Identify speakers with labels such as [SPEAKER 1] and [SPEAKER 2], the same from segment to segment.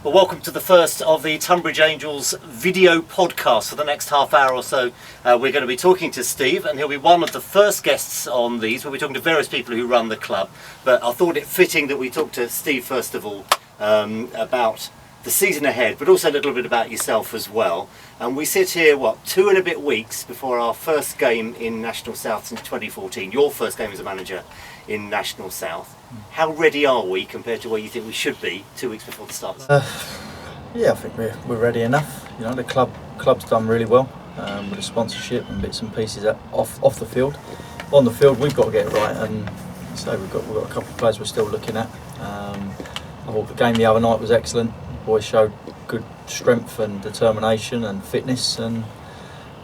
[SPEAKER 1] Well, welcome to the first of the Tonbridge Angels video podcast. For the next half hour or so, we're going to be talking to Steve, and he'll be one of the first guests on these. We'll be talking to various people who run the club, but I thought it fitting that we talk to Steve first of all about the season ahead, but also a little bit about yourself as well. And we sit here, 2 and a bit weeks before our first game in National South since 2014, your first game as a manager in National South. How ready are we compared to where you think we should be 2 weeks before the start?
[SPEAKER 2] Yeah, I think we're ready enough. You know, the club's done really well with the sponsorship and bits and pieces off the field. On the field, we've got to get it right, and so we've got a couple of players we're still looking at. I thought the game the other night was excellent. The boys showed good strength and determination and fitness, and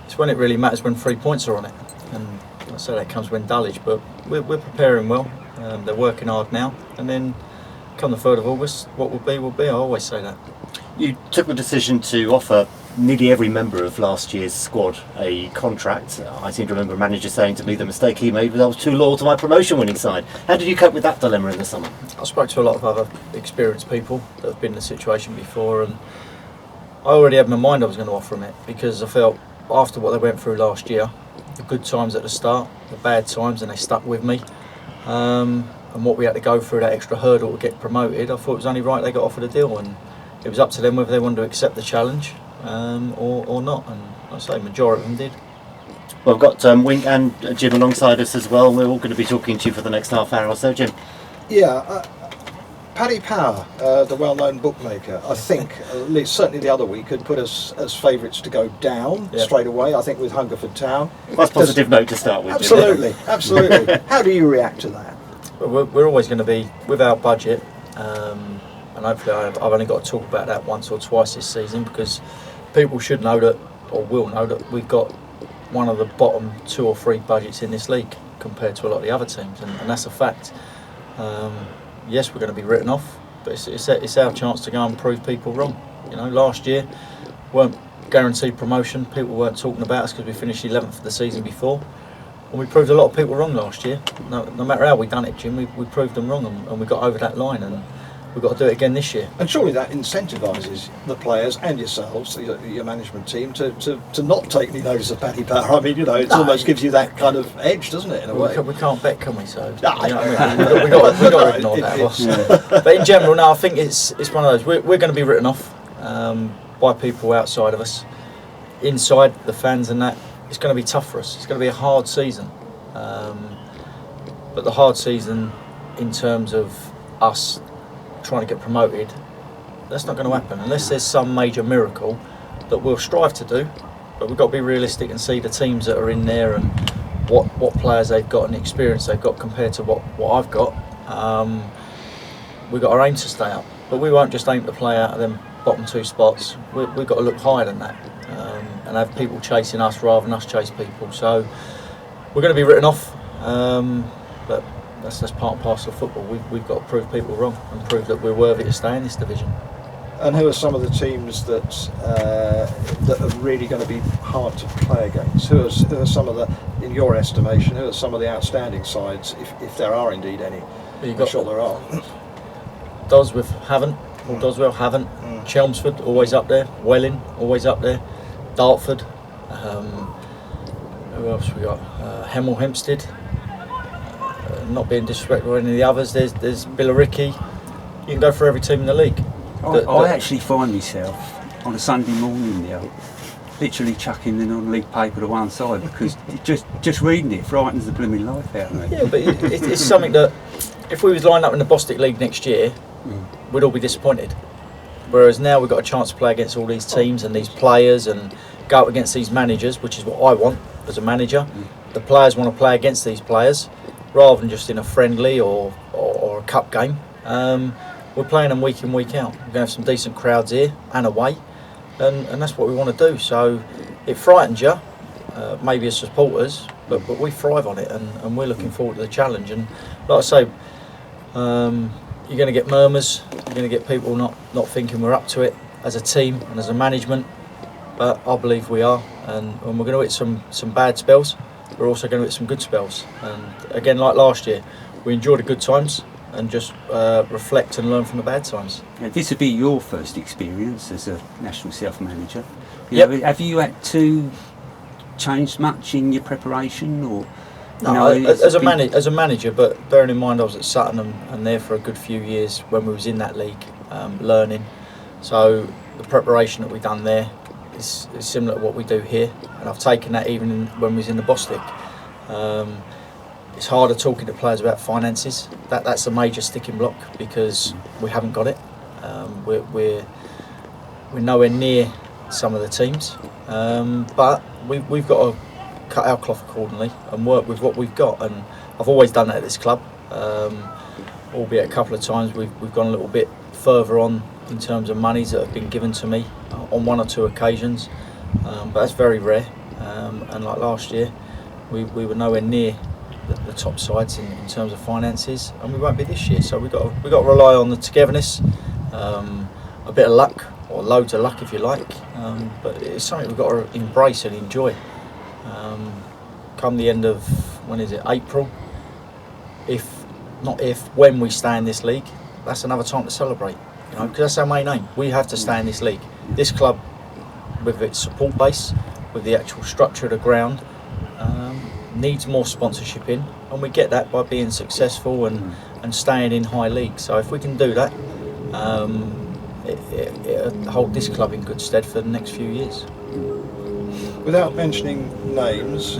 [SPEAKER 2] it's when it really matters when 3 points are on it. And I say that comes when dullage, but we're preparing well. They're working hard now, and then come the 3rd of August, what will be will be. I always say that.
[SPEAKER 1] You took the decision to offer nearly every member of last year's squad a contract. I seem to remember a manager saying to me the mistake he made was I was too loyal to my promotion winning side. How did you cope with that dilemma in the summer?
[SPEAKER 2] I spoke to a lot of other experienced people that have been in the situation before, and I already had in my mind I was going to offer them it, because I felt after what they went through last year, the good times at the start, the bad times, and they stuck with me. And what we had to go through, that extra hurdle to get promoted, I thought it was only right they got offered a deal, and it was up to them whether they wanted to accept the challenge or not, and I'd say the majority of them did.
[SPEAKER 1] Well, I've got Wink and Jim alongside us as well. We're all going to be talking to you for the next half hour or so. Jim?
[SPEAKER 3] Yeah, Paddy Power, the well-known bookmaker, I think, at least certainly the other week, had put us as favourites to go down straight away, I think, with Hungerford Town.
[SPEAKER 1] That's a positive note to start with.
[SPEAKER 3] Absolutely, absolutely. How do you react to that?
[SPEAKER 2] We're always going to be without budget, and hopefully I've only got to talk about that once or twice this season, because people should know that, or will know that, we've got one of the bottom 2 or 3 budgets in this league compared to a lot of the other teams, and that's a fact. Yes, we're going to be written off, but it's our chance to go and prove people wrong. You know, last year weren't guaranteed promotion. People weren't talking about us because we finished 11th of the season before, and we proved a lot of people wrong last year. No matter how we done it, Jim, we proved them wrong, and we got over that line, and we've got to do it again this year.
[SPEAKER 3] And surely that incentivises the players and yourselves, your management team, to not take any notice of Paddy Power. I mean, you know, it almost gives you that kind of edge, doesn't it, in a way?
[SPEAKER 2] We can't bet, can we? So, you know what I mean? We've got to ignore that, boss. Yeah. But in general, no, I think it's one of those. We're going to be written off by people outside of us. Inside, the fans and that, it's going to be tough for us. It's going to be a hard season. But the hard season in terms of us trying to get promoted, that's not going to happen unless there's some major miracle that we'll strive to do. But we've got to be realistic and see the teams that are in there and what players they've got and the experience they've got compared to what I've got. We've got our aim to stay up, but we won't just aim to play out of them bottom 2 spots. We've got to look higher than that and have people chasing us rather than us chase people. So we're going to be written off, but that's part and parcel of football. We've got to prove people wrong and prove that we're worthy to stay in this division.
[SPEAKER 3] And who are some of the teams that are really going to be hard to play against? Who are some of the, in your estimation, who are some of the outstanding sides, if there are indeed any? I'm sure there are.
[SPEAKER 2] Doswell haven't. Chelmsford always up there. Welling always up there. Dartford. Who else we got? Hemel Hempstead. Not being disrespectful to any of the others, there's Billericay. You can go for every team in the league.
[SPEAKER 4] I actually find myself on a Sunday morning now literally chucking the non-league paper to one side, because just reading it frightens the blooming life out of me.
[SPEAKER 2] Yeah, but it's something that if we was lined up in the Bostik League next year, we'd all be disappointed. Whereas now we've got a chance to play against all these teams and these players and go up against these managers, which is what I want as a manager. The players want to play against these players rather than just in a friendly or a cup game. We're playing them week in, week out. We're going to have some decent crowds here and away, and that's what we want to do. So it frightens you, maybe as supporters, but we thrive on it, and we're looking forward to the challenge. And like I say, you're going to get murmurs, you're going to get people not thinking we're up to it as a team and as a management, but I believe we are, and we're going to hit some bad spells. We're also going to hit some good spells, and again, like last year, we enjoyed the good times. and just reflect and learn from the bad times.
[SPEAKER 4] Yeah, this would be your first experience as a national self-manager.
[SPEAKER 2] Yep.
[SPEAKER 4] Have you had to change much in your preparation, or?
[SPEAKER 2] No, as a manager, but bearing in mind I was at Sutton and there for a good few years when we was in that league, learning. So the preparation that we done there is similar to what we do here, and I've taken that even when we was in the Bostic. It's harder talking to players about finances. That's a major sticking block because we haven't got it. We're nowhere near some of the teams, but we've got to cut our cloth accordingly and work with what we've got. And I've always done that at this club, albeit a couple of times we've gone a little bit further on in terms of monies that have been given to me on one or two occasions, but that's very rare. And like last year, we were nowhere near the top sides in terms of finances, and we won't be this year. So we've got to rely on the togetherness, a bit of luck, or loads of luck if you like, but it's something we've got to embrace and enjoy. Come the end of, when is it, April, when we stay in this league, that's another time to celebrate, because that's our main aim. We have to stay in this league. This club, with its support base, with the actual structure of the ground, needs more sponsorship in, and we get that by being successful and staying in high league. So if we can do that, it'll hold this club in good stead for the next few years.
[SPEAKER 3] Without mentioning names,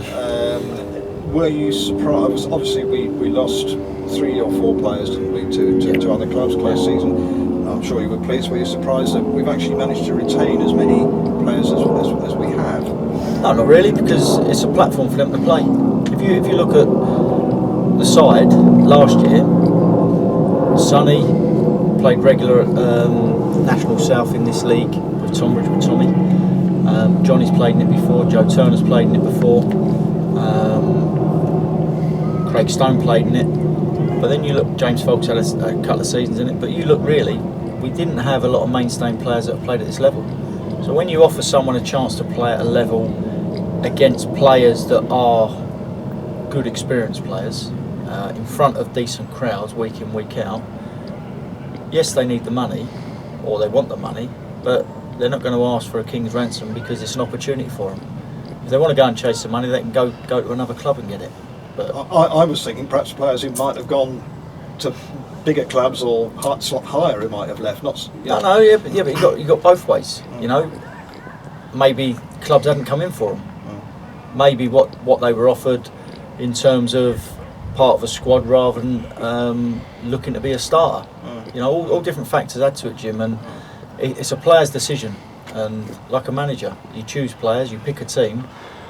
[SPEAKER 3] were you surprised? Obviously, we lost 3 or 4 players, didn't we, to other clubs last season. I'm sure you were pleased. Were you surprised that we've actually managed to retain as many players as we have?
[SPEAKER 2] No, not really, because it's a platform for them to play. If you look at the side last year, Sonny played regular at National South in this league with Tonbridge with Tommy. Johnny's played in it before, Joe Turner's played in it before, Craig Stone played in it, but then you look, James Folks had a couple of seasons in it, but you look really, we didn't have a lot of mainstay players that have played at this level. So when you offer someone a chance to play at a level against players that are good experienced players, in front of decent crowds week in, week out, yes, they need the money, or they want the money, but they're not going to ask for a king's ransom because it's an opportunity for them. If they want to go and chase the money, they can go to another club and get it. But
[SPEAKER 3] I was thinking perhaps players who might have gone to bigger clubs or slot higher who might have left. But you got both ways. Maybe clubs hadn't come in for them. Maybe what they were offered in terms of part of a squad rather than looking to be a starter. All different factors add to it, Jim, and it's a player's decision. And like a manager, you choose players, you pick a team,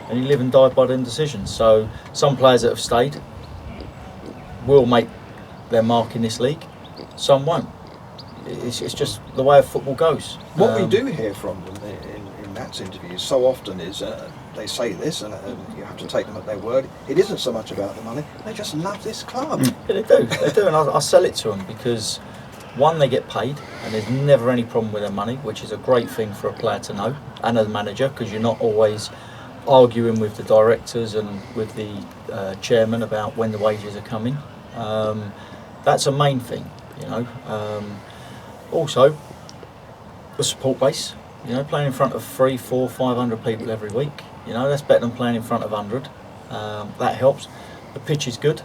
[SPEAKER 3] and you live and die by them decisions. So some players that have stayed will make their mark in this league, some won't. It's just the way of football goes. What we do hear from them in Matt's interviews so often is they say this, and you have to take them at their word. It isn't so much about the money, they just love this club.
[SPEAKER 2] Yeah, they do, and I sell it to them because, one, they get paid, and there's never any problem with their money, which is a great thing for a player to know, and a manager, because you're not always arguing with the directors and with the chairman about when the wages are coming. That's a main thing, Also, the support base, playing in front of 300, 400, 500 people every week, that's better than playing in front of 100. That helps. The pitch is good.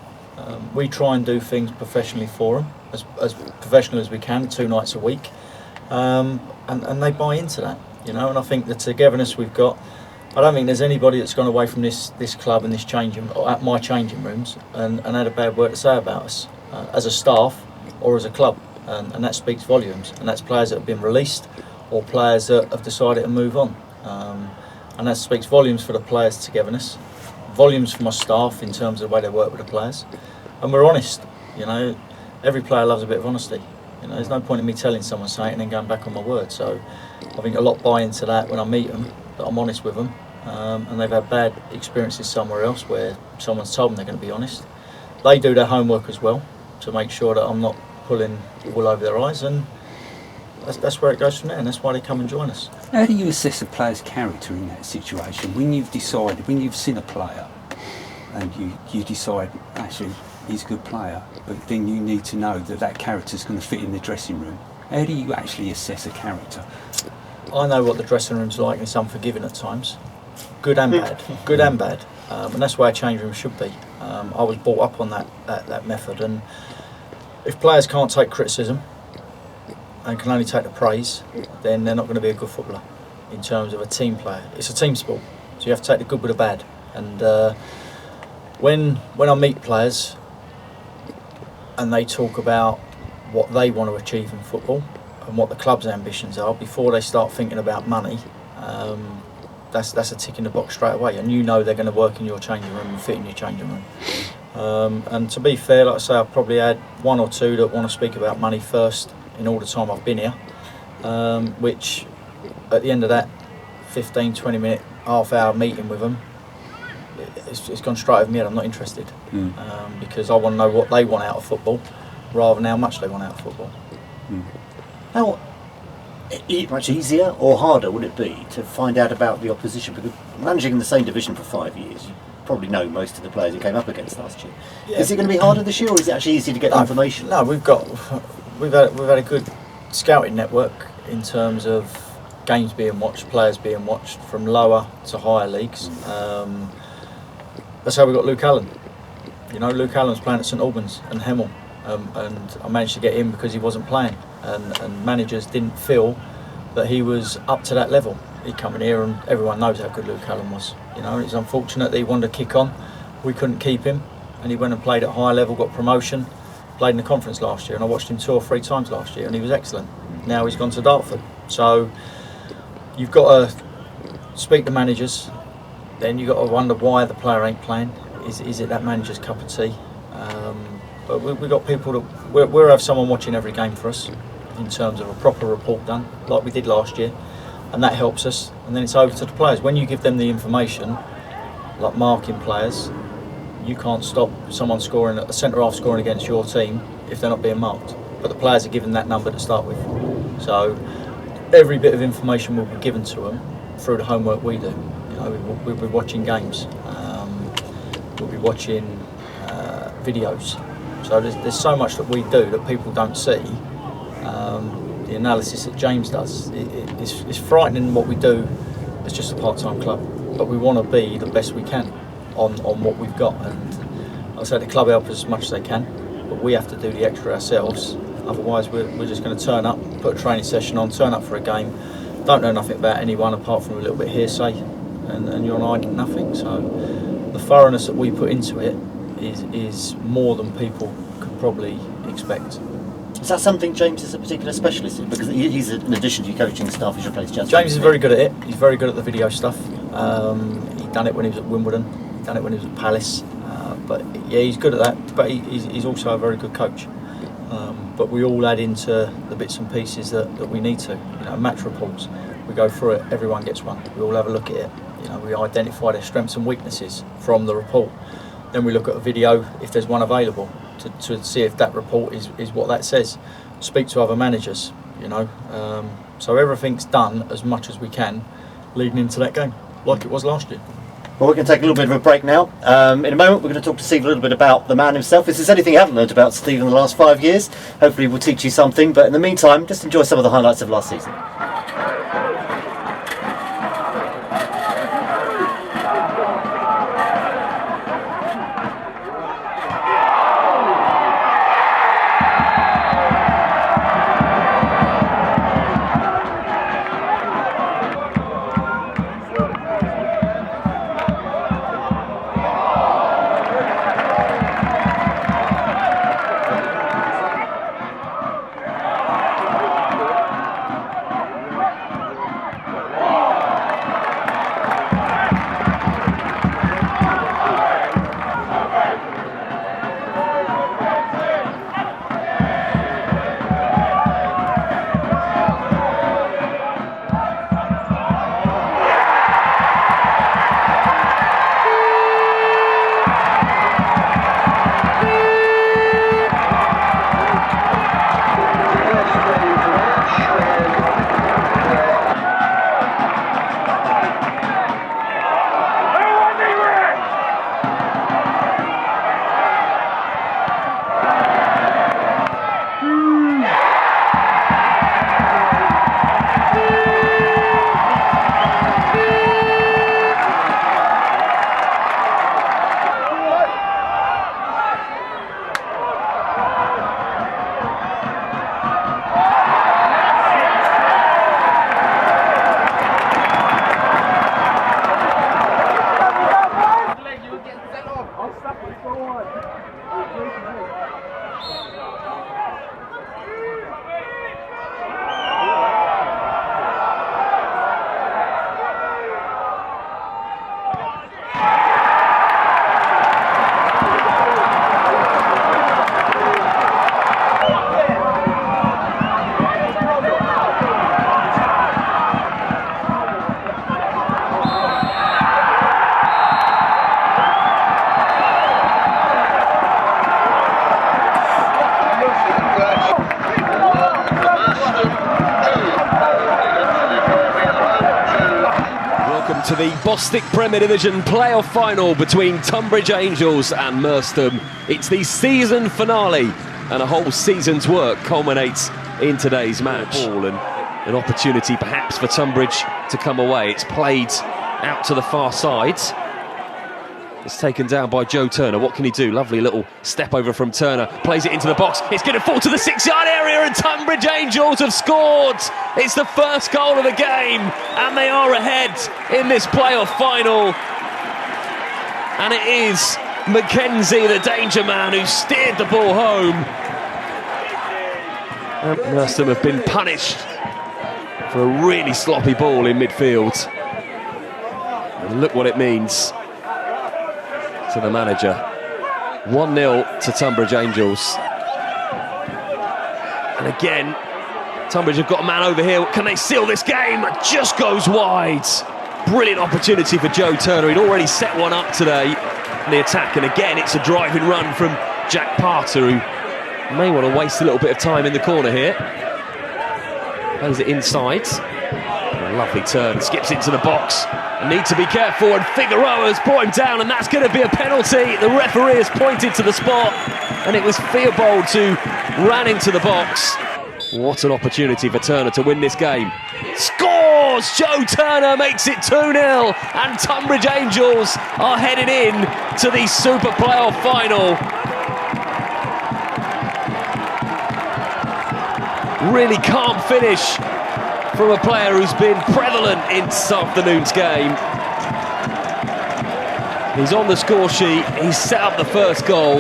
[SPEAKER 2] We try and do things professionally for them, as professional as we can, 2 nights a week, and they buy into that, and I think the togetherness we've got, I don't think there's anybody that's gone away from this club and this changing, or at my changing rooms, and had a bad word to say about us, as a staff or as a club, and that speaks volumes, and that's players that have been released or players that have decided to move on, and that speaks volumes for the players' togetherness, volumes for my staff in terms of the way they work with the players, and we're honest. Every player loves a bit of honesty. There's no point in me telling someone something and then going back on my word. So I think a lot buy into that when I meet them, that I'm honest with them, and they've had bad experiences somewhere else where someone's told them they're going to be honest. They do their homework as well to make sure that I'm not pulling wool over their eyes, and that's where it goes from there, and that's why they come and join us.
[SPEAKER 4] How do you assess a player's character in that situation when you've seen a player and you decide, actually, he's a good player, but then you need to know that that character's going to fit in the dressing room. How do you actually assess a character?
[SPEAKER 2] I know what the dressing room's like, and it's unforgiving at times. Good and bad. Good and bad. And that's where a change room should be. I was brought up on that method, and if players can't take criticism and can only take the praise, then they're not going to be a good footballer in terms of a team player. It's a team sport, so you have to take the good with the bad. And when I meet players and they talk about what they want to achieve in football and what the club's ambitions are, before they start thinking about money, that's a tick in the box straight away, and you know they're going to work in your changing room and fit in your changing room. And to be fair, like I say, I've probably had one or two that want to speak about money first in all the time I've been here, which at the end of that 15-20 minute, half-hour meeting with them, it's gone straight over me head. I'm not interested, because I want to know what they want out of football rather than how much they want out of football.
[SPEAKER 1] How much easier or harder would it be to find out about the opposition? Because managing in the same division for 5 years, you probably know most of the players who came up against last year. Yeah. Is it going to be harder this year, or is it actually easy to get information?
[SPEAKER 2] No, we've had a good scouting network in terms of games being watched, players being watched from lower to higher leagues. That's how we got Luke Allen. You know, Luke Allen was playing at St Albans and Hemel, and I managed to get him because he wasn't playing, and managers didn't feel that he was up to that level. He come in here and everyone knows how good Luke Allen was. You know, it's unfortunate that he wanted to kick on. We couldn't keep him, and he went and played at high level, got promotion, played in the conference last year, and I watched him 2 or 3 times last year, and he was excellent. Now he's gone to Dartford. So you've got to speak to managers. Then you've got to wonder why the player ain't playing. Is it that manager's cup of tea? But we've got people that we'll have someone watching every game for us in terms of a proper report done, like we did last year, and that helps us. And then it's over to the players. When you give them the information, like marking players, you can't stop someone scoring, a centre half scoring against your team if they're not being marked. But the players are given that number to start with. So every bit of information will be given to them through the homework we do. You know, we'll be watching games, we'll be watching videos. So there's so much that we do that people don't see. The analysis that James does, it's frightening what we do as just a part-time club, but we want to be the best we can on what we've got. And like I say, the club help us as much as they can, but we have to do the extra ourselves. Otherwise we're just going to turn up, put a training session on, turn up for a game, don't know nothing about anyone apart from a little bit of hearsay, and you're on nothing. So the thoroughness that we put into it is more than people could probably expect.
[SPEAKER 1] Is that something James is a particular specialist in? Because he's, in addition to your coaching staff, he's replaced Jasper.
[SPEAKER 2] James is very good at it. He's very good at the video stuff. He'd done it when he was at Wimbledon. He'd done it when he was at Palace. But yeah, he's good at that. But he's also a very good coach. But we all add into the bits and pieces that we need to. You know, match reports. We go through it. Everyone gets one. We all have a look at it. You know, we identify their strengths and weaknesses from the report. Then we look at a video if there's one available to see if that report is what that says. Speak to other managers, you know. So everything's done as much as we can leading into that game, like it was last year.
[SPEAKER 1] Well, we're going to take a little bit of a break now. In a moment, we're going to talk to Steve a little bit about the man himself. If there's anything you haven't learned about Steve in the last 5 years, hopefully we'll teach you something. But in the meantime, just enjoy some of the highlights of last season.
[SPEAKER 5] to the Bostik Premier Division playoff final between Tonbridge Angels and Merstham. It's the season finale, and a whole season's work culminates in today's match. And an opportunity perhaps for Tonbridge to come away. It's played out to the far side. It's taken down by Joe Turner. What can he do? Lovely little step over from Turner. Plays it into the box. It's going to fall to the 6-yard area, and Tonbridge Angels have scored. It's the first goal of the game, and they are ahead in this playoff final. And it is Mackenzie, the danger man, who steered the ball home. And Merstham have been punished for a really sloppy ball in midfield. And look what it means to the manager. 1-0 to Tonbridge Angels. And again, Tonbridge have got a man over here. Can they seal this game? It just goes wide. Brilliant opportunity for Joe Turner. He'd already set one up today in the attack. And again, it's a driving run from Jack Parter, who may want to waste a little bit of time in the corner here. Plays it inside. A lovely turn. Skips into the box. Need to be careful, and Figueroa has brought him down, and that's going to be a penalty. The referee has pointed to the spot, and it was Theobald who ran into the box. What an opportunity for Turner to win this game. Scores! Joe Turner makes it 2-0, and Tonbridge Angels are headed in to the Super Playoff final. Really calm finish from a player who's been prevalent in this afternoon's game. He's on the score sheet, he's set up the first goal.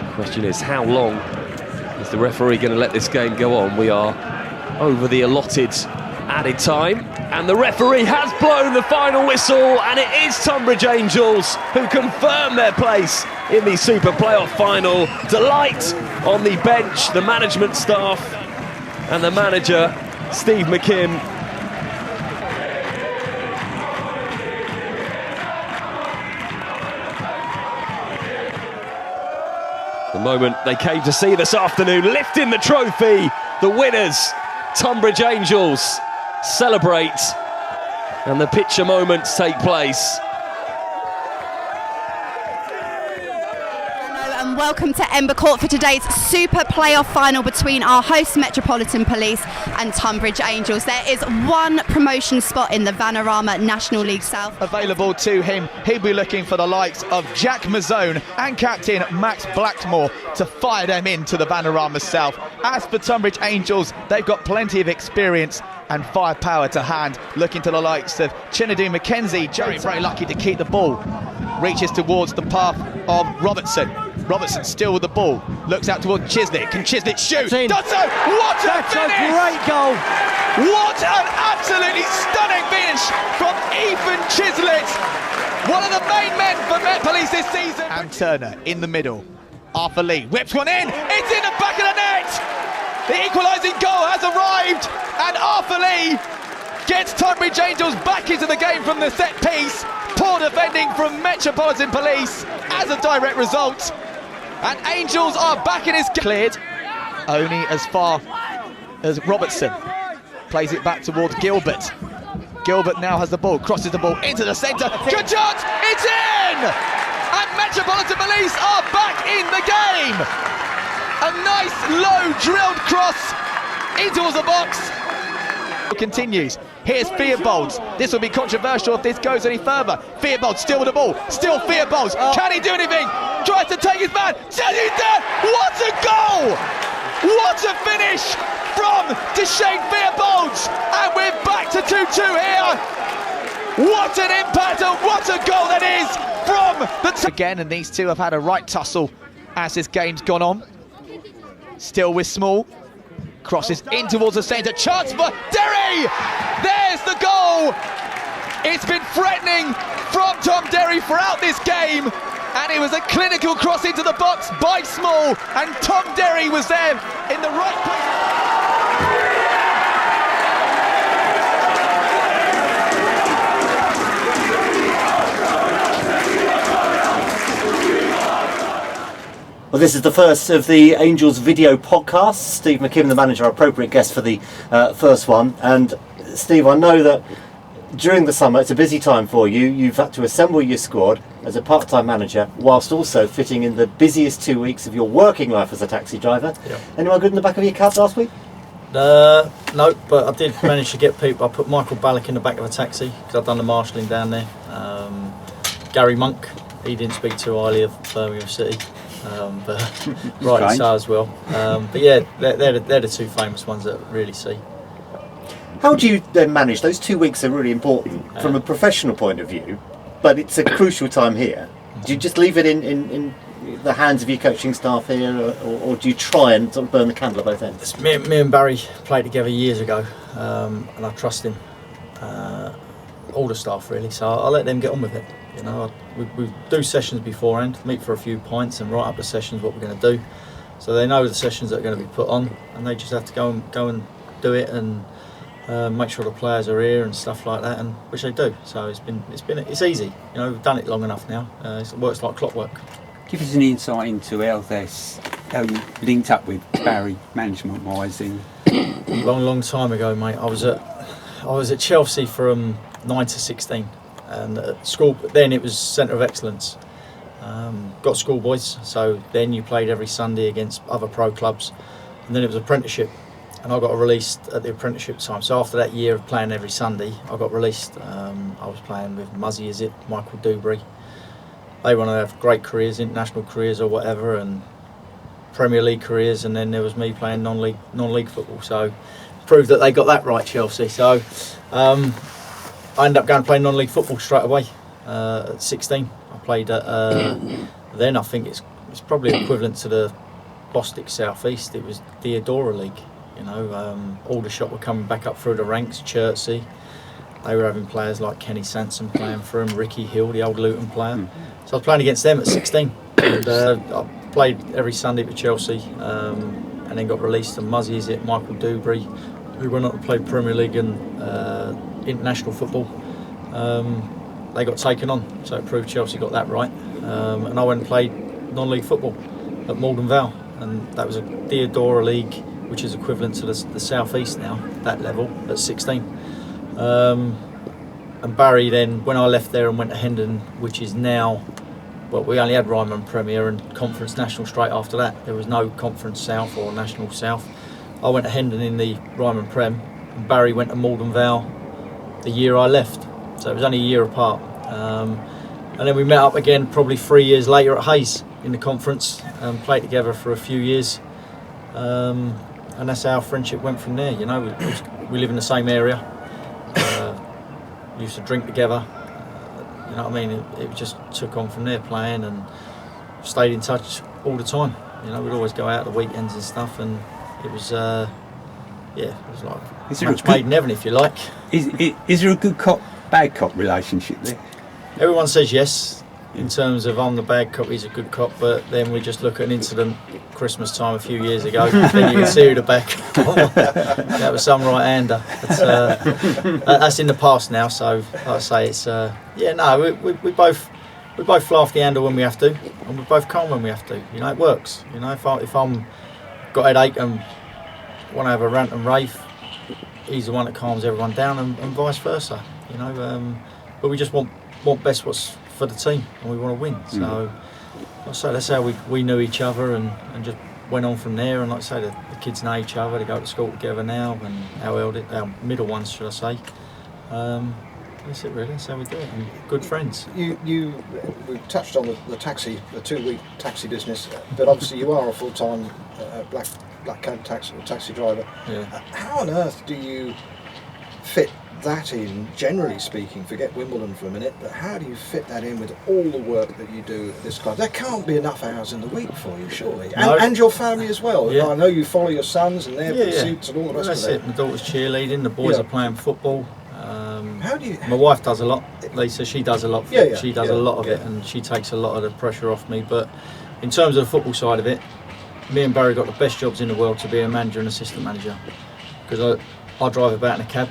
[SPEAKER 5] The question is, how long is the referee going to let this game go on? We are over the allotted added time, and the referee has blown the final whistle, and it is Tonbridge Angels who confirm their place in the Super Playoff final. Delight on the bench, the management staff, and the manager, Steve McKim. The moment they came to see this afternoon, lifting the trophy, the winners, Tonbridge Angels, celebrate, and the picture moments take place.
[SPEAKER 6] And welcome to Ember Court for today's Super Playoff final between our host Metropolitan Police and Tonbridge Angels. There is one promotion spot in the Vanarama National League South
[SPEAKER 7] available to him. He'll be looking for the likes of Jack Mazzone and captain Max Blackmore to fire them into the Vanarama South. As for Tonbridge Angels, they've got plenty of experience and firepower to hand, looking to the likes of Chinadu Mackenzie. Very, very lucky to keep the ball. Reaches towards the path of Robertson. Robertson still with the ball, looks out towards Chislett. Can Chislett shoot? Does so! What a finish!
[SPEAKER 2] That's a great goal!
[SPEAKER 7] What an absolutely stunning finish from Ethan Chislett! One of the main men for Met Police this season. And Turner in the middle. Arthur Lee whips one in. It's in the back of the net! The equalising goal has arrived, and Arthur Lee gets Tonbridge Angels back into the game from the set piece. Poor defending from Metropolitan Police as a direct result. And Angels are back in his cleared. Only as far as Robertson plays it back towards Gilbert. Gilbert now has the ball, crosses the ball into the centre. Good shot! It's in! And Metropolitan Police are back in the game. A nice low drilled cross in towards the box. Continues. Here's Theobald. This will be controversial if this goes any further. Theobald still with the ball. Still Theobald. Can he do anything? Tries to take his man. Says he's there. What a goal! What a finish from Deshane Theobald. And we're back to 2-2 here. What an impact and what a goal that is from the... Again, and these two have had a right tussle as this game's gone on. Still with Small. Crosses in towards the centre, chance for Derry! There's the goal! It's been threatening from Tom Derry throughout this game, and it was a clinical cross into the box by Small, and Tom Derry was there in the right place.
[SPEAKER 1] Well, this is the first of the Angels video podcasts. Steve McKim, the manager, our appropriate guest for the first one. And Steve, I know that during the summer it's a busy time for you. You've had to assemble your squad as a part-time manager whilst also fitting in the busiest 2 weeks of your working life as a taxi driver.
[SPEAKER 2] Yep.
[SPEAKER 1] Anyone good in the back of your cab last week?
[SPEAKER 2] No, but I did manage to get people. I put Michael Ballack in the back of a taxi because I've done the marshalling down there. Gary Monk, he didn't speak too highly of Birmingham City, but rightly so as well. But yeah, they're the two famous ones that really see.
[SPEAKER 1] How do you then manage? Those 2 weeks are really important from a professional point of view, but it's a crucial time here. Do you just leave it in the hands of your coaching staff here, or do you try and sort of burn the candle at both ends?
[SPEAKER 2] Me and Barry played together years ago, and I trust him. All the staff really, so I'll let them get on with it. You know, we do sessions beforehand, meet for a few pints, and write up the sessions what we're going to do. So they know the sessions that are going to be put on, and they just have to go and do it and make sure the players are here and stuff like that, and which they do. So it's easy. You know, we've done it long enough now. It works like clockwork. Give
[SPEAKER 4] us an insight into how you linked up with Barry management-wise.
[SPEAKER 2] Long time ago, mate. I was at Chelsea from 9 to 16, and at school then it was Centre of Excellence. Got schoolboys, so then you played every Sunday against other pro clubs, and then it was apprenticeship, and I got released at the apprenticeship time. So after that year of playing every Sunday, I got released. I was playing with Muzzy, Michael Dewberry. They want to have great careers, international careers or whatever, and Premier League careers, and then there was me playing non-league football. So proved that they got that right, Chelsea. So I ended up going to play non-league football straight away at 16. I played at then I think it's probably equivalent to the Bostik South East. It was the Adora League. You know, Aldershot were coming back up through the ranks. Chertsey, they were having players like Kenny Sanson playing for them, Ricky Hill, the old Luton player. So I was playing against them at 16. And I played every Sunday for Chelsea, and then got released. And Muzzy, Michael Dewberry, who went on to play Premier League and international football, they got taken on. So it proved Chelsea got that right. And I went and played non-league football at Malden Vale, and that was a Deodora League, which is equivalent to the South East now, that level, at 16. And Barry then, when I left there and went to Hendon, which is now, well, we only had Ryman Premier and Conference National straight after that. There was no Conference South or National South. I went to Hendon in the Ryman Prem, and Barry went to Malden Vale the year I left. So it was only a year apart. And then we met up again probably 3 years later at Hayes in the conference, and played together for a few years. And that's how our friendship went from there. You know, we live in the same area. Used to drink together. You know what I mean? It just took on from there, playing, and stayed in touch all the time. You know, we'd always go out the weekends and stuff, and it was, it was like match made in heaven, if you like.
[SPEAKER 4] Is there a good cop, bad cop relationship there?
[SPEAKER 2] Everyone says yes. In terms of I'm the bad cop, he's a good cop, but then we just look at an incident Christmas time a few years ago, then you can see who the bad cop. That was some right-hander. That's in the past now, so like I say, it's we both fly off the handle when we have to, and we're both calm when we have to. You know, it works. You know, if I'm got a headache and want to have a rant and rave, he's the one that calms everyone down, and vice versa. You know, but we just want best what's for the team, and we want to win. So that's how we knew each other, and just went on from there. And like I say, the kids know each other. They go to school together now, and our middle ones, should I say. That's it really. That's how we do it. And good friends.
[SPEAKER 3] We touched on the 2-week taxi business, but obviously you are a full-time black cab taxi driver.
[SPEAKER 2] Yeah.
[SPEAKER 3] How on earth do you fit that in, generally speaking? Forget Wimbledon for a minute, but how do you fit that in with all the work that you do at this club? There can't be enough hours in the week for you, surely.
[SPEAKER 2] No.
[SPEAKER 3] And your family as well.
[SPEAKER 2] Yeah.
[SPEAKER 3] I know you follow your sons and their pursuits and all the rest
[SPEAKER 2] That's
[SPEAKER 3] of it.
[SPEAKER 2] My daughter's cheerleading, the boys are playing football.
[SPEAKER 3] How do you...
[SPEAKER 2] My wife does a lot, Lisa, she does a lot. She does a lot of it, and she takes a lot of the pressure off me. But in terms of the football side of it, me and Barry got the best jobs in the world to be a manager and assistant manager, because I drive about in a cab,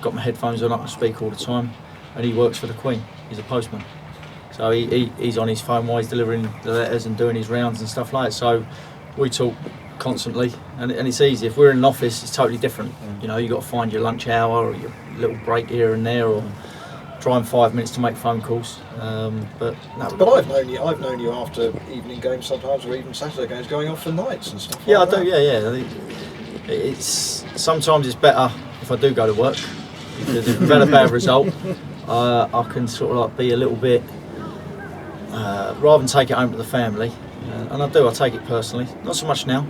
[SPEAKER 2] got my headphones on, I can speak all the time, and he works for the Queen. He's a postman. So he's on his phone while he's delivering the letters and doing his rounds and stuff like that. So we talk constantly, and it's easy. If we're in an office, it's totally different. You know, you got to find your lunch hour or your little break here and there, or try and 5 minutes to make phone calls. But
[SPEAKER 3] I've known you after evening games sometimes, or even Saturday games, going off for nights and stuff.
[SPEAKER 2] Yeah,
[SPEAKER 3] like
[SPEAKER 2] I do. Yeah. It's sometimes it's better if I do go to work, because if we've had a bad result, I can sort of like be a little bit rather than take it home to the family. And I take it personally. Not so much now,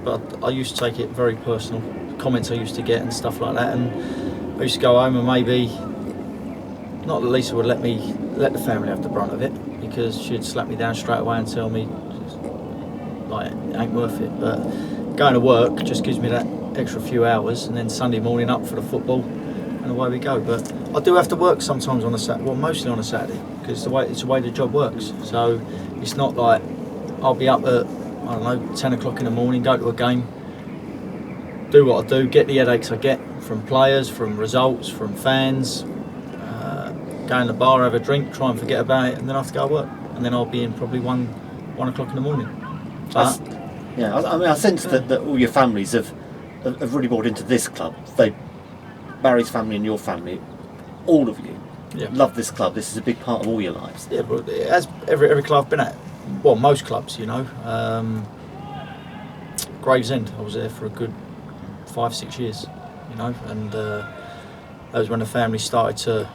[SPEAKER 2] but I used to take it very personal. Comments I used to get and stuff like that, and I used to go home and maybe not that Lisa would let the family have the brunt of it, because she'd slap me down straight away and tell me like it ain't worth it. But going to work just gives me that extra few hours, and then Sunday morning up for the football, and away we go. But I do have to work sometimes on a Saturday, well, mostly on a Saturday, because it's the way the job works. So it's not like I'll be up at, I don't know, 10 o'clock in the morning, go to a game, do what I do, get the headaches I get from players, from results, from fans, go in the bar, have a drink, try and forget about it, and then I have to go to work, and then I'll be in probably 1 o'clock in the morning.
[SPEAKER 1] I sense that all your families have really bought into this club. Barry's family and your family, all of you, love this club. This is a big part of all your lives.
[SPEAKER 2] Yeah, but as every club I've been at, well, most clubs, you know. Gravesend, I was there for a good 5-6 years, you know, and that was when the family started to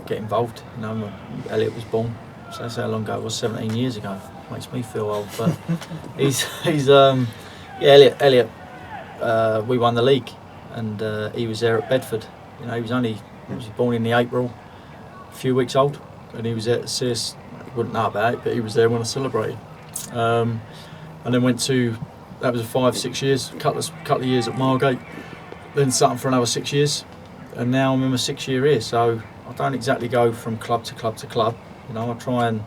[SPEAKER 2] get involved. You know, when Elliot was born, so that's how long ago it was. 17 years ago. Makes me feel old, but he's Elliot. We won the league, and he was there at Bedford. You know, he was born in the April, a few weeks old, and he was there to see us. He wouldn't know about it, but he was there when I celebrated. And then went to, that was 5-6 years, couple of years at Margate, then Sutton for another 6 years, and now I'm in my 6th year here. So I don't exactly go from club to club to club. You know, I try and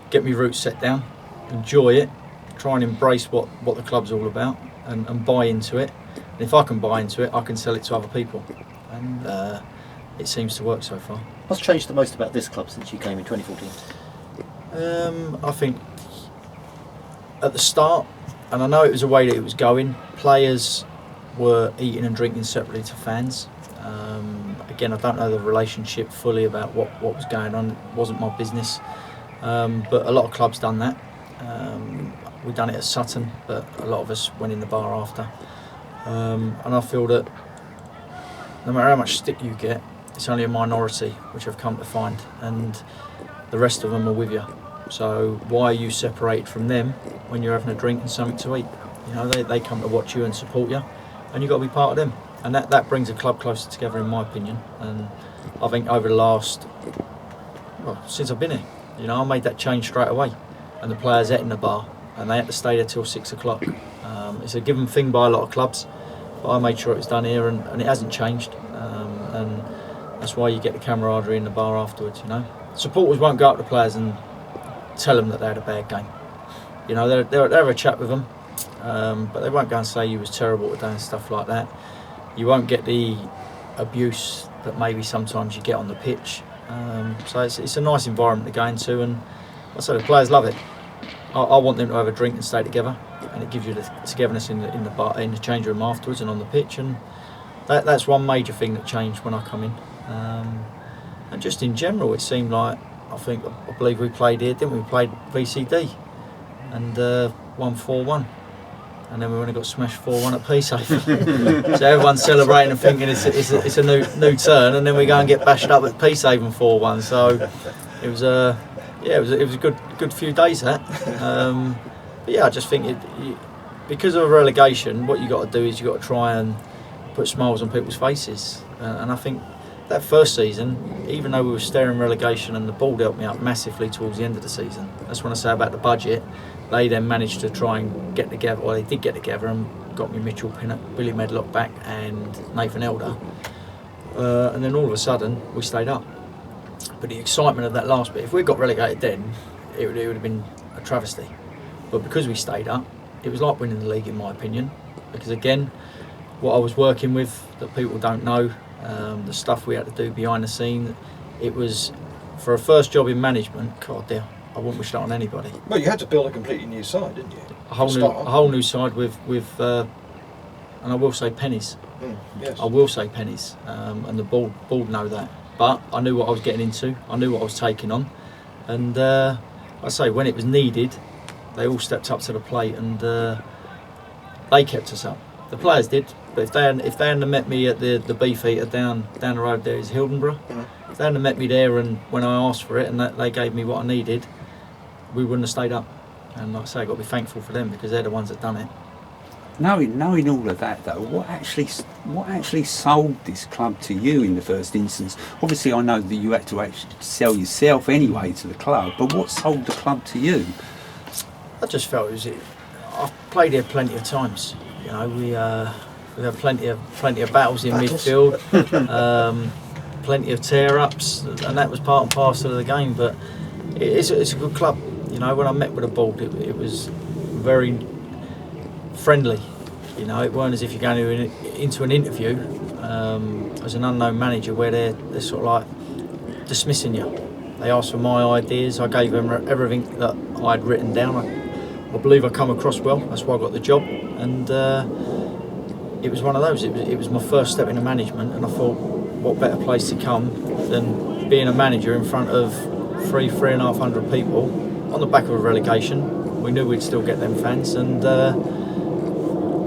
[SPEAKER 2] get my roots set down, enjoy it, try and embrace what the club's all about, and buy into it. And if I can buy into it, I can sell it to other people, and it seems to work so far.
[SPEAKER 1] What's changed the most about this club since you came in 2014?
[SPEAKER 2] I think at the start, and I know it was the way that it was going, players were eating and drinking separately to fans. Again, I don't know the relationship fully about what was going on. It wasn't my business. But a lot of clubs done that. We done it at Sutton, but a lot of us went in the bar after. And I feel that no matter how much stick you get, it's only a minority, which I've come to find, and the rest of them are with you. So why are you separated from them when you're having a drink and something to eat? You know, they come to watch you and support you, and you've got to be part of them. And that brings a club closer together, in my opinion. And I think over the last, since I've been here, you know, I made that change straight away, and the players ate in the bar, and they had to stay there till 6 o'clock. It's a given thing by a lot of clubs, but I made sure it was done here, and it hasn't changed. And that's why you get the camaraderie in the bar afterwards. You know, supporters won't go up to players and tell them that they had a bad game. You know, they'll have a chat with them, but they won't go and say you was terrible today and stuff like that. You won't get the abuse that maybe sometimes you get on the pitch. So it's a nice environment to go into, and I say the players love it. I want them to have a drink and stay together, and it gives you the togetherness in the bar, in the change room afterwards, and on the pitch. And that's one major thing that changed when I come in. And just in general, it seemed like, I believe we played here, didn't we? We played VCD and won 4-1. And then we only got smashed 4-1 at Peacehaven. So everyone's celebrating and thinking it's a new turn, and then we go and get bashed up at Peacehaven 4-1. So it was a good few days that. But yeah, I just think because of a relegation, what you got to do is you got to try and put smiles on people's faces. And I think that first season, even though we were staring relegation, and the board helped me out massively towards the end of the season. That's when I say about the budget. They then managed to try and get together, well, they did get together and got me Mitchell Pinnock, Billy Medlock back, and Nathan Elder. And then all of a sudden, we stayed up. But the excitement of that last bit, if we got relegated then, it would have been a travesty. But because we stayed up, it was like winning the league, in my opinion. Because again, what I was working with that people don't know, the stuff we had to do behind the scene, it was for a first job in management, God dear, I wouldn't wish that on anybody.
[SPEAKER 3] Well, you had to build a completely new side, didn't you?
[SPEAKER 2] A whole new side with and I will say pennies.
[SPEAKER 3] Yes.
[SPEAKER 2] I will say pennies, and the board know that. But I knew what I was getting into. I knew what I was taking on, and I say when it was needed, they all stepped up to the plate, and they kept us up. The players did, but if they hadn't met me at the Beefeater down the road there is Hildenborough, if they hadn't met me there and when I asked for it and that they gave me what I needed, we wouldn't have stayed up. And like I say, I've got to be thankful for them because they're the ones that done it.
[SPEAKER 4] Knowing all of that though, what actually sold this club to you in the first instance? Obviously I know that you had to actually sell yourself anyway to the club, but what sold the club to you?
[SPEAKER 2] I just felt I've played here plenty of times. You know, we had plenty of battles in midfield, plenty of tear-ups, and that was part and parcel of the game. But it's a good club. You know, when I met with the board, it was very friendly. You know, it weren't as if you're going into an interview as an unknown manager where they're sort of like dismissing you. They asked for my ideas. I gave them everything that I'd written down. I believe I come across well. That's why I got the job, and it was one of those. It was my first step into management, and I thought, what better place to come than being a manager in front of 3,500 people on the back of a relegation. We knew we'd still get them fans, and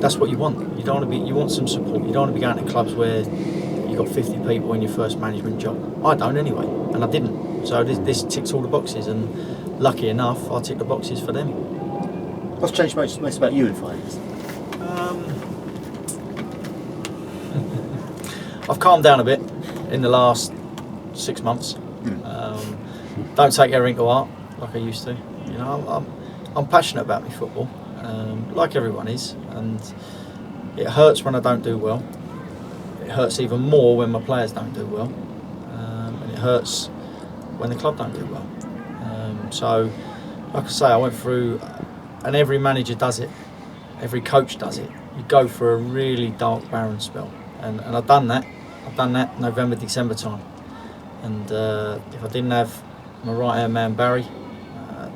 [SPEAKER 2] that's what you want. You don't want to be. You want some support. You don't want to be going to clubs where you got 50 people in your first management job. I don't anyway, and I didn't. So this ticks all the boxes, and lucky enough, I tick the boxes for them.
[SPEAKER 1] What's changed most about you in 5 years?
[SPEAKER 2] I've calmed down a bit in the last 6 months. Don't take everything to heart like I used to. You know, I'm passionate about my football, like everyone is, and it hurts when I don't do well. It hurts even more when my players don't do well, and it hurts when the club don't do well. So, like I say, I went through, and every manager does it, every coach does it. You go for a really dark, barren spell, and I've done that. I've done that November, December time, and if I didn't have my right-hand man Barry,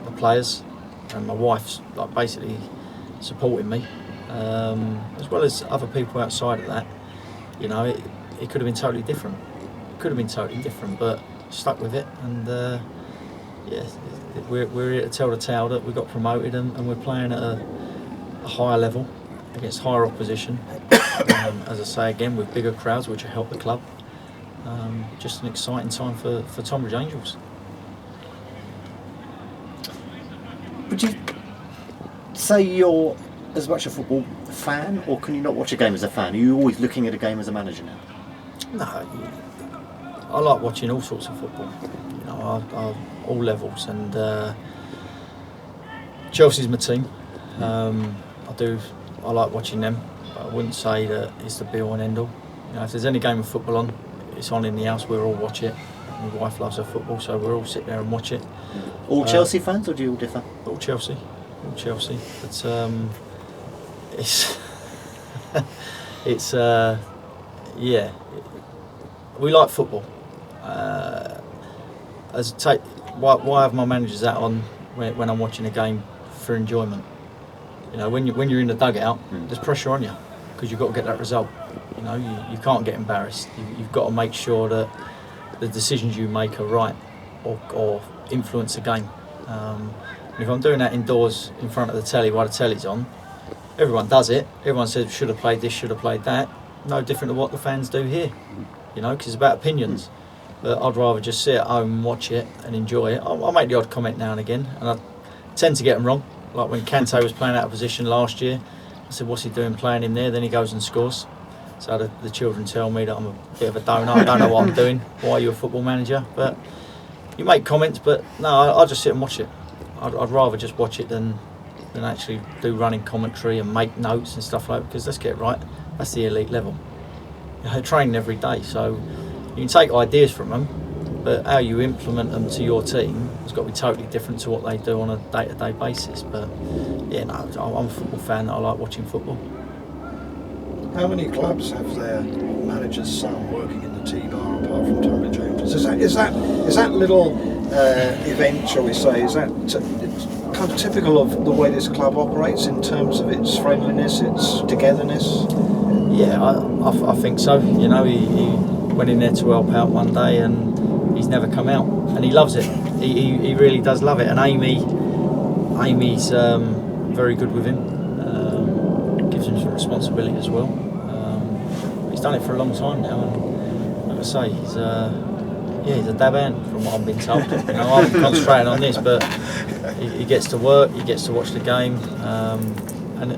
[SPEAKER 2] the players, and my wife's like basically supporting me, as well as other people outside of that, you know, it could have been totally different. It could have been totally different, but stuck with it, and we're here to tell the tale that we got promoted and we're playing at a higher level against higher opposition. As I say again, with bigger crowds, which will help the club. Just an exciting time for Tonbridge Angels.
[SPEAKER 1] Would you say you're as much a football fan, or can you not watch a game as a fan? Are you always looking at a game as a manager now?
[SPEAKER 2] No, I like watching all sorts of football. You know, all levels, and Chelsea's my team. I like watching them, but I wouldn't say that it's the be-all and end-all. You know, if there's any game of football on, it's on in the house. We'll all watch it. My wife loves her football, so we'll all sit there and watch it.
[SPEAKER 1] All Chelsea fans, or do you all differ?
[SPEAKER 2] All Chelsea. But yeah, we like football. Why have my manager's hat on when I'm watching a game for enjoyment? You know, when you're in the dugout, there's pressure on you because you've got to get that result. You know, you can't get embarrassed. You've got to make sure that the decisions you make are right or influence the game. And if I'm doing that indoors in front of the telly while the telly's on, everyone does it. Everyone says should have played this, should have played that. No different to what the fans do here. You know, because it's about opinions. But I'd rather just sit at home and watch it and enjoy it. I'll make the odd comment now and again, and I tend to get them wrong. Like when Kante was playing out of position last year, I said, what's he doing playing him there? Then he goes and scores. So the children tell me that I'm a bit of a donut. I don't know what I'm doing. Why are you a football manager? But you make comments, but no, I'll just sit and watch it. I'd rather just watch it than actually do running commentary and make notes and stuff like that, because let's get it right, that's the elite level. You know, they're training every day, so you can take ideas from them, but how you implement them to your team has got to be totally different to what they do on a day-to-day basis. But yeah, no, I'm a football fan. I like watching football.
[SPEAKER 3] How many clubs have their manager's son working in the T-bar apart from Tonbridge Angels? Is that little event, shall we say, is that kind of typical of the way this club operates in terms of its friendliness, its togetherness?
[SPEAKER 2] Yeah, I think so. You know, he went in there to help out one day and he's never come out, and he loves it. He really does love it. And Amy's very good with him. Gives him some responsibility as well. He's done it for a long time now, and like I say, he's a dab hand from what I've been told. You know, I'm concentrating on this, but he gets to work, he gets to watch the game, and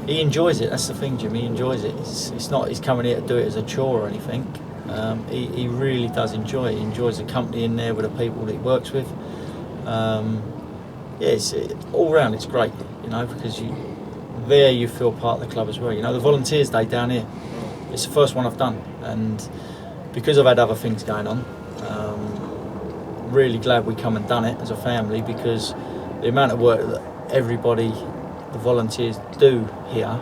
[SPEAKER 2] he enjoys it. That's the thing, Jim. He enjoys it. It's not he's coming here to do it as a chore or anything. He really does enjoy it. He enjoys the company in there with the people that he works with. All round it's great, you know, because you feel part of the club as well. You know, the Volunteers Day down here, it's the first one I've done, and because I've had other things going on, really glad we come and done it as a family, because the amount of work that everybody, the volunteers, do here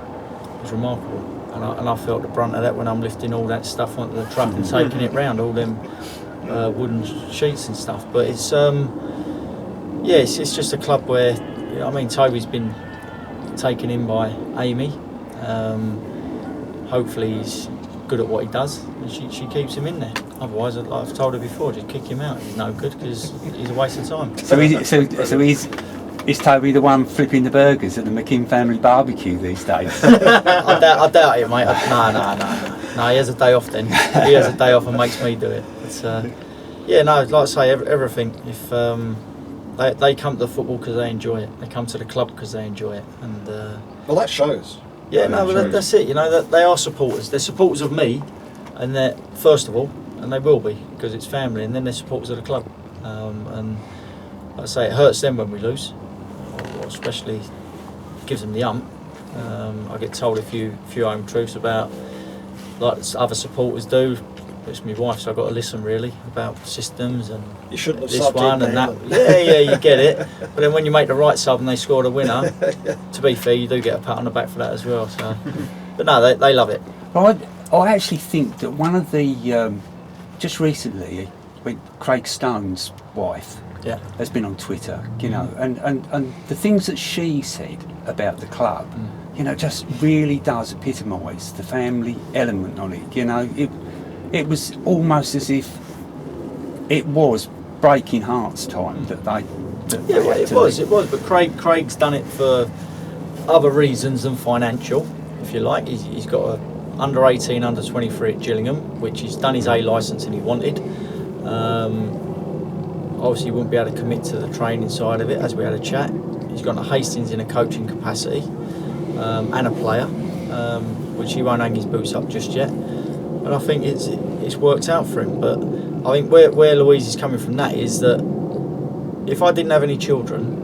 [SPEAKER 2] is remarkable. And I felt the brunt of that when I'm lifting all that stuff onto the truck and taking it round, all them wooden sheets and stuff. But it's it's just a club where, you know, I mean, Toby's been taken in by Amy. Hopefully he's good at what he does, and she keeps him in there. Otherwise, like I've told her before, just kick him out. He's no good because he's a waste of time. So
[SPEAKER 4] is Toby the one flipping the burgers at the McKim family barbecue these days?
[SPEAKER 2] I doubt it, mate. No, he has a day off then. He has a day off and makes me do it. It's, like I say, everything. If they come to the football because they enjoy it, they come to the club because they enjoy it, and
[SPEAKER 3] well, that shows.
[SPEAKER 2] Yeah, no, but that's it. You know, that they are supporters. They're supporters of me, and they're first of all, and they will be because it's family, and then they're supporters of the club. And like I say, it hurts them when we lose, or especially gives them the ump. I get told a few home truths about, like other supporters do. It's my wife, so I've got to listen really about systems and
[SPEAKER 3] you shouldn't have
[SPEAKER 2] this one and that. Yeah, you get it. But then when you make the right sub and they score the winner, to be fair, you do get a pat on the back for that as well. So, but no, they love it.
[SPEAKER 4] Well, I actually think that one of the just recently, when Craig Stone's wife has been on Twitter, you know, and the things that she said about the club, you know, just really does epitomise the family element on it. You know, it was almost as if it was breaking hearts time that they.
[SPEAKER 2] It was. But Craig's done it for other reasons than financial, if you like. He's got a under 18, under 23 at Gillingham, which he's done his A licence and he wanted. Obviously, he wouldn't be able to commit to the training side of it, as we had a chat. He's gone to Hastings in a coaching capacity and a player, which he won't hang his boots up just yet. And I think it's worked out for him. But I think where Louise is coming from that is that if I didn't have any children,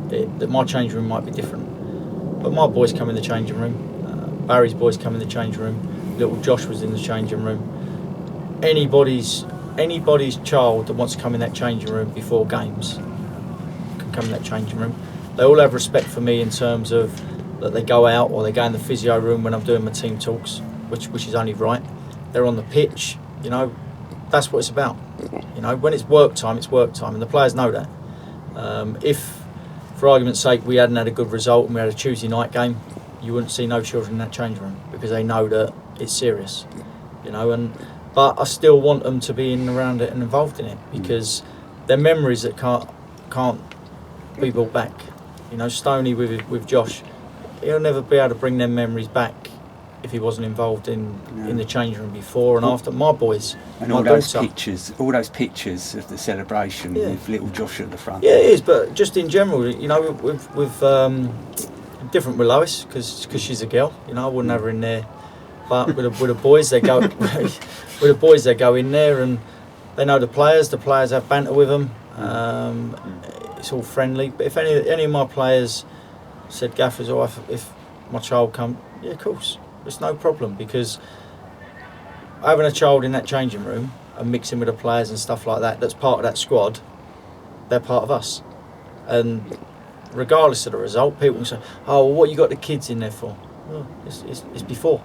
[SPEAKER 2] that my changing room might be different. But my boys come in the changing room. Barry's boys come in the changing room. Little Josh was in the changing room. Anybody's child that wants to come in that changing room before games can come in that changing room. They all have respect for me in terms of that they go out or they go in the physio room when I'm doing my team talks, which is only right. They're on the pitch, you know, that's what it's about. You know, when it's work time, and the players know that. If, for argument's sake, we hadn't had a good result and we had a Tuesday night game, you wouldn't see no children in that changing room because they know that it's serious, you know. But I still want them to be in and around it and involved in it because they're memories that can't be brought back. You know, Stoney with Josh, he'll never be able to bring them memories back if he wasn't involved in the changing room before and after. My boys
[SPEAKER 4] and all those pictures of the celebration with little Josh at the front.
[SPEAKER 2] Yeah, it is. But just in general, you know, with different with Lois because she's a girl. You know, I wouldn't have her in there. But with the boys, they go they go in there and they know the players. The players have banter with them. It's all friendly. But if any of my players said, Gaffers, if my child come, yeah, of course, it's no problem because having a child in that changing room and mixing with the players and stuff like that, that's part of that squad. They're part of us, and regardless of the result, people can say, "Oh, well, what you got the kids in there for?" Well, it's before.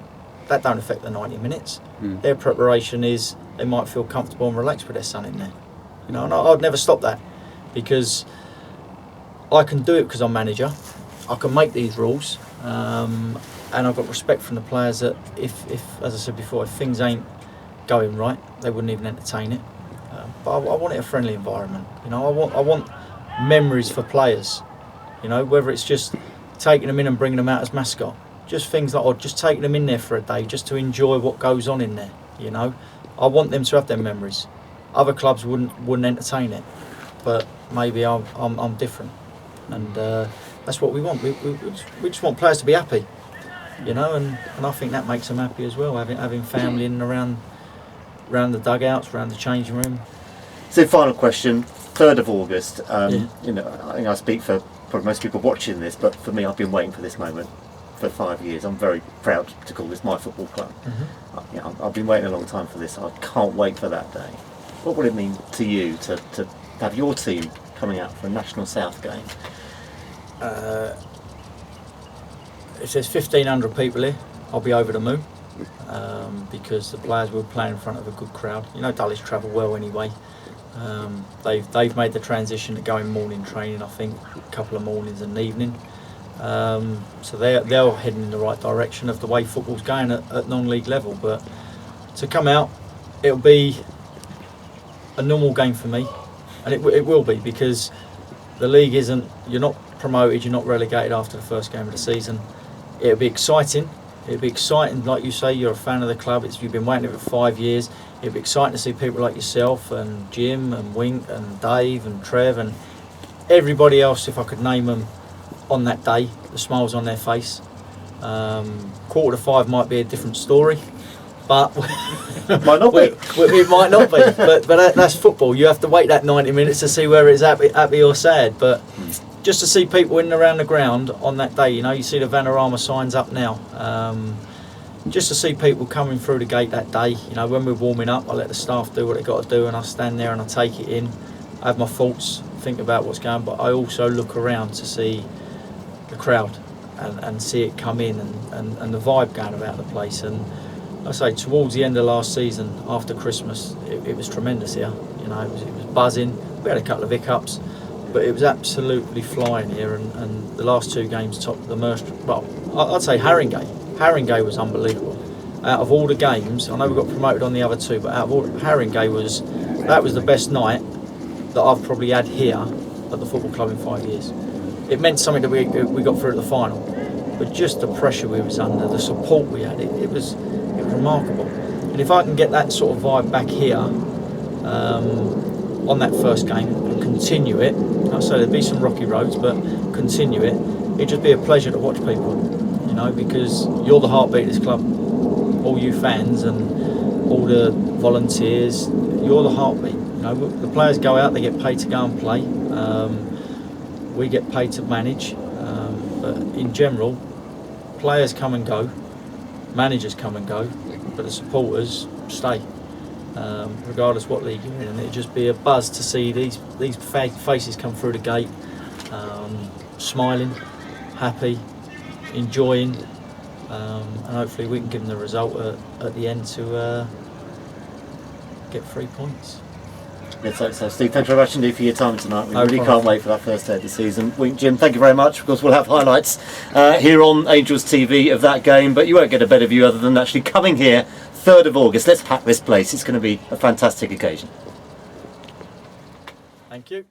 [SPEAKER 2] that don't affect the 90 minutes. Their preparation is they might feel comfortable and relaxed with their son in there. You know, and I'd never stop that, because I can do it because I'm manager. I can make these rules, and I've got respect from the players that if as I said before, if things ain't going right, they wouldn't even entertain it. But I want it a friendly environment. You know, I want memories for players. You know, whether it's just taking them in and bringing them out as mascot, just things like, or just taking them in there for a day just to enjoy what goes on in there. You know, I want them to have their memories. Other clubs wouldn't entertain it, but maybe I'm different, and that's what we want. We just want players to be happy, you know, and I think that makes them happy as well. Having family in and around the dugouts, around the changing room.
[SPEAKER 1] So, final question: 3rd of August. You know, I think I speak for probably most people watching this, but for me, I've been waiting for this moment for 5 years. I'm very proud to call this my football club. You know, I've been waiting a long time for this. I can't wait for that day. What would it mean to you to have your team coming out for a National South game?
[SPEAKER 2] If there's 1,500 people here, I'll be over the moon, because the players will play in front of a good crowd. You know, Dulwich travel well anyway. They've made the transition to going morning training, I think, a couple of mornings and an evening. So they're heading in the right direction of the way football's going at non-league level. But to come out, it'll be a normal game for me, and it will be, because the league isn't, you're not promoted, you're not relegated after the first game of the season. It'll be exciting. Like you say, you're a fan of the club. You've been waiting for 5 years. It'll be exciting to see people like yourself and Jim and Wink and Dave and Trev and everybody else, if I could name them, on that day. The smiles on their face. 4:45 might be a different story, but
[SPEAKER 1] Might not be.
[SPEAKER 2] It might not be, but that's football. You have to wait that 90 minutes to see whether it's happy or sad. But just to see people in and around the ground on that day, you know, you see the Vanarama signs up now. Just to see people coming through the gate that day, you know, when we're warming up, I let the staff do what they got to do, and I stand there and I take it in. I have my thoughts, think about what's going on, but I also look around to see the crowd and see it come in and the vibe going about the place. And I say, towards the end of last season, after Christmas, it was tremendous here. You know, it was buzzing. We had a couple of hiccups, but it was absolutely flying here. And the last 2 games topped the Mercer. Well, I'd say Haringey. Haringey was unbelievable. Out of all the games, I know we got promoted on the other 2, but out of all, Haringey was the best night that I've probably had here at the football club in 5 years. It meant something that we got through at the final, but just the pressure we was under, the support we had, it was remarkable. And if I can get that sort of vibe back here on that first game and continue it, I say there'd be some rocky roads, but continue it, it'd just be a pleasure to watch people, you know, because you're the heartbeat of this club. All you fans and all the volunteers, you're the heartbeat. You know, the players go out, they get paid to go and play. We get paid to manage, but in general, players come and go, managers come and go, but the supporters stay, regardless what league you're in. And it'd just be a buzz to see these faces come through the gate, smiling, happy, enjoying, and hopefully we can give them the result at the end to get 3 points.
[SPEAKER 1] So Steve, thanks very much indeed for your time tonight. We really can't wait for that first day of the season. Jim, thank you very much. Of course, we'll have highlights here on Angels TV of that game, but you won't get a better view other than actually coming here 3rd of August. Let's pack this place. It's going to be a fantastic occasion.
[SPEAKER 2] Thank you.